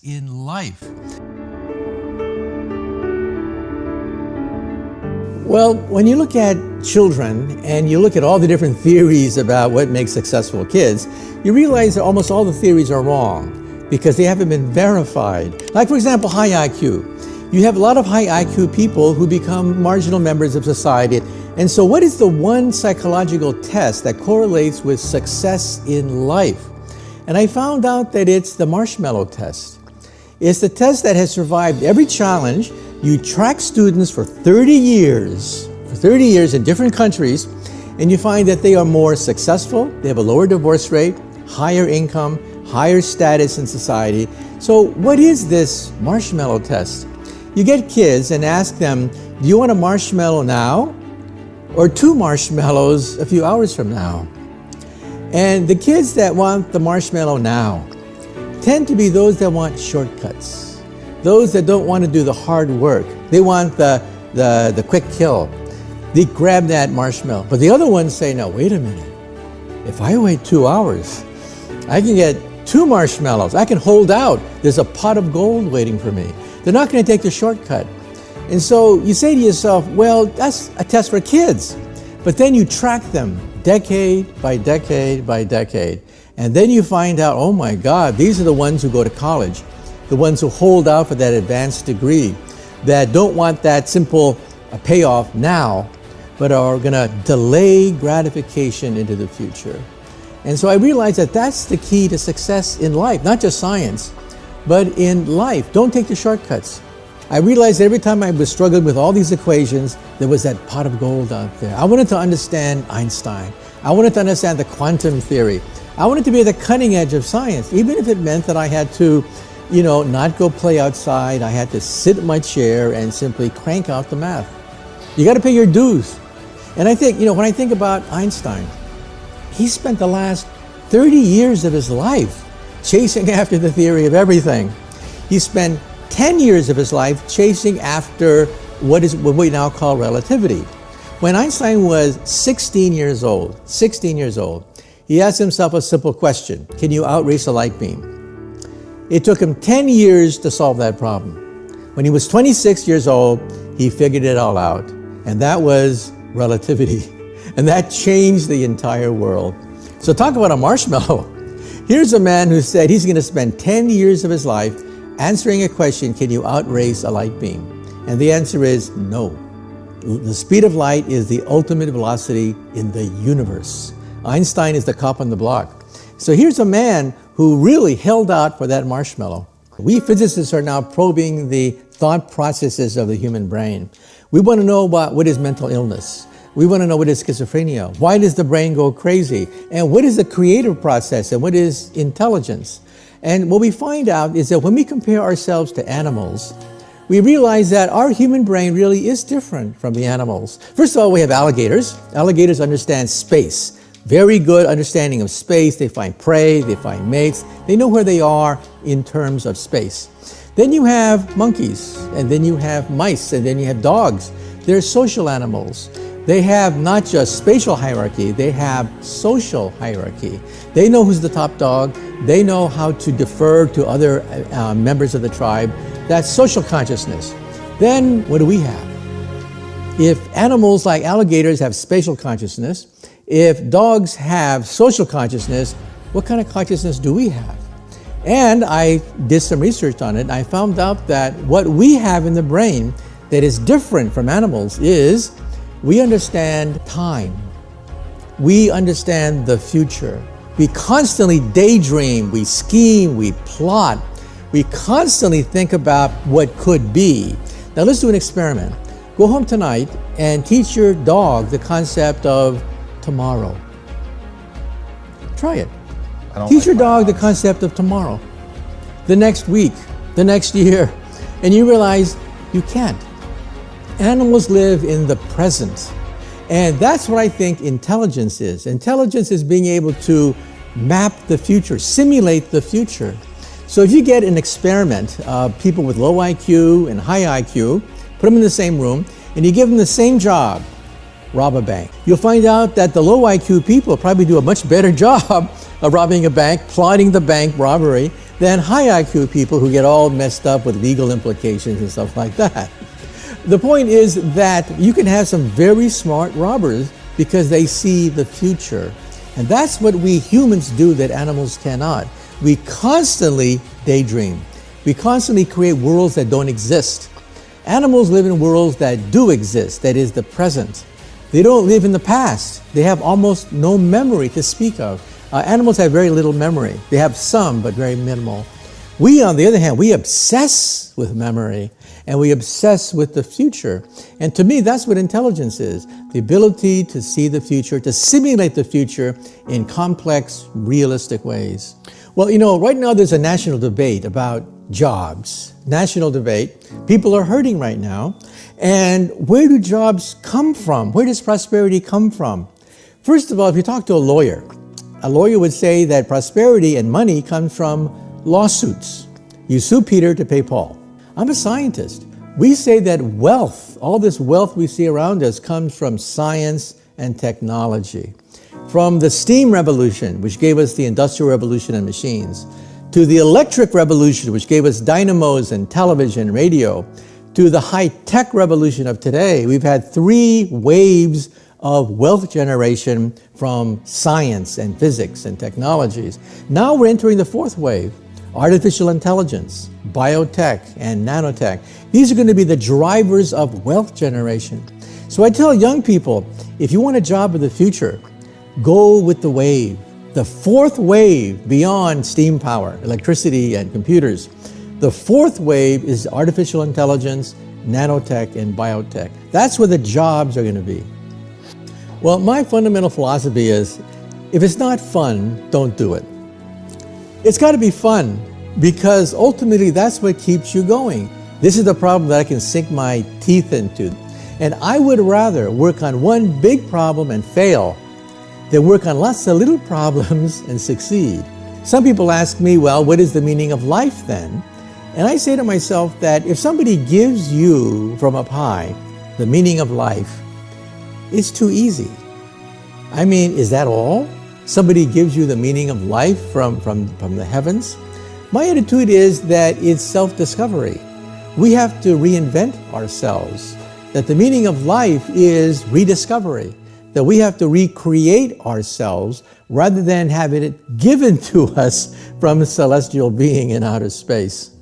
in life? Well, when you look at children and you look at all the different theories about what makes successful kids, you realize that almost all the theories are wrong because they haven't been verified. Like, for example, high IQ. You have a lot of high IQ people who become marginal members of society. And so what is the one psychological test that correlates with success in life? And I found out that it's the marshmallow test. It's the test that has survived every challenge. You track students for 30 years in different countries, and you find that they are more successful, they have a lower divorce rate, higher income, higher status in society. So what is this marshmallow test? You get kids and ask them, do you want a marshmallow now or 2 marshmallows a few hours from now? And the kids that want the marshmallow now tend to be those that want shortcuts, those that don't want to do the hard work. They want the quick kill. They grab that marshmallow. But the other ones say, no, wait a minute. If I wait 2 hours, I can get 2 marshmallows. I can hold out. There's a pot of gold waiting for me. They're not going to take the shortcut. And so you say to yourself, well, that's a test for kids. But then you track them decade by decade by decade. And then you find out, oh my God, these are the ones who go to college, the ones who hold out for that advanced degree, that don't want that simple payoff now, but are going to delay gratification into the future. And so I realized that that's the key to success in life, not just science, but in life. Don't take the shortcuts. I realized every time I was struggling with all these equations, there was that pot of gold out there. I wanted to understand Einstein. I wanted to understand the quantum theory. I wanted to be at the cutting edge of science, even if it meant that I had to, not go play outside. I had to sit in my chair and simply crank out the math. You got to pay your dues. And I think, when I think about Einstein, he spent the last 30 years of his life chasing after the theory of everything. He spent 10 years of his life chasing after what we now call relativity. When Einstein was 16 years old, he asked himself a simple question: can you outrace a light beam? It took him 10 years to solve that problem. When he was 26 years old, he figured it all out, and that was relativity. And that changed the entire world. So talk about a marshmallow. Here's a man who said he's going to spend 10 years of his life answering a question, can you outrace a light beam? And the answer is no. The speed of light is the ultimate velocity in the universe. Einstein is the cop on the block. So here's a man who really held out for that marshmallow. We physicists are now probing the thought processes of the human brain. We want to know about what is mental illness. We want to know what is schizophrenia. Why does the brain go crazy? And what is the creative process? And what is intelligence? And what we find out is that when we compare ourselves to animals, we realize that our human brain really is different from the animals. First of all, we have alligators. Alligators understand space. Very good understanding of space. They find prey, they find mates. They know where they are in terms of space. Then you have monkeys, and then you have mice, and then you have dogs. They're social animals. They have not just spatial hierarchy, they have social hierarchy. They know who's the top dog. They know how to defer to other members of the tribe. That's social consciousness. Then what do we have? If animals like alligators have spatial consciousness, if dogs have social consciousness, what kind of consciousness do we have? And I did some research on it, and I found out that what we have in the brain that is different from animals is we understand time. We understand the future. We constantly daydream, we scheme, we plot. We constantly think about what could be. Now let's do an experiment. Go home tonight and teach your dog the concept of tomorrow. Try it. Teach your dog the concept of tomorrow, the next week, the next year, and you realize you can't. Animals live in the present. And that's what I think intelligence is. Intelligence is being able to map the future, simulate the future. So if you get an experiment of people with low IQ and high IQ, put them in the same room, and you give them the same job, rob a bank. You'll find out that the low IQ people probably do a much better job of robbing a bank, plotting the bank robbery, than high IQ people who get all messed up with legal implications and stuff like that. The point is that you can have some very smart robbers because they see the future. And that's what we humans do that animals cannot. We constantly daydream. We constantly create worlds that don't exist. Animals live in worlds that do exist, that is the present. They don't live in the past. They have almost no memory to speak of. Animals have very little memory. They have some, but very minimal. We, on the other hand, we obsess with memory and we obsess with the future. And to me, that's what intelligence is. The ability to see the future, to simulate the future in complex, realistic ways. Well, you know, right now there's a national debate about jobs. National debate. People are hurting right now. And where do jobs come from? Where does prosperity come from? First of all, if you talk to a lawyer would say that prosperity and money comes from lawsuits. You sue Peter to pay Paul. I'm a scientist. We say that wealth, all this wealth we see around us, comes from science and technology. From the steam revolution, which gave us the industrial revolution and machines, to the electric revolution, which gave us dynamos and television, radio, to the high-tech revolution of today, we've had 3 waves of wealth generation from science and physics and technologies. Now we're entering the 4th wave, artificial intelligence, biotech, and nanotech. These are going to be the drivers of wealth generation. So I tell young people, if you want a job of the future, go with the wave. The 4th wave beyond steam power, electricity, and computers. The 4th wave is artificial intelligence, nanotech, and biotech. That's where the jobs are going to be. Well, my fundamental philosophy is, if it's not fun, don't do it. It's got to be fun, because ultimately that's what keeps you going. This is the problem that I can sink my teeth into. And I would rather work on one big problem and fail than work on lots of little problems and succeed. Some people ask me, well, what is the meaning of life then? And I say to myself that if somebody gives you from up high the meaning of life, it's too easy. I mean, is that all? Somebody gives you the meaning of life from the heavens? My attitude is that it's self-discovery. We have to reinvent ourselves. That the meaning of life is rediscovery. That we have to recreate ourselves rather than having it given to us from a celestial being in outer space.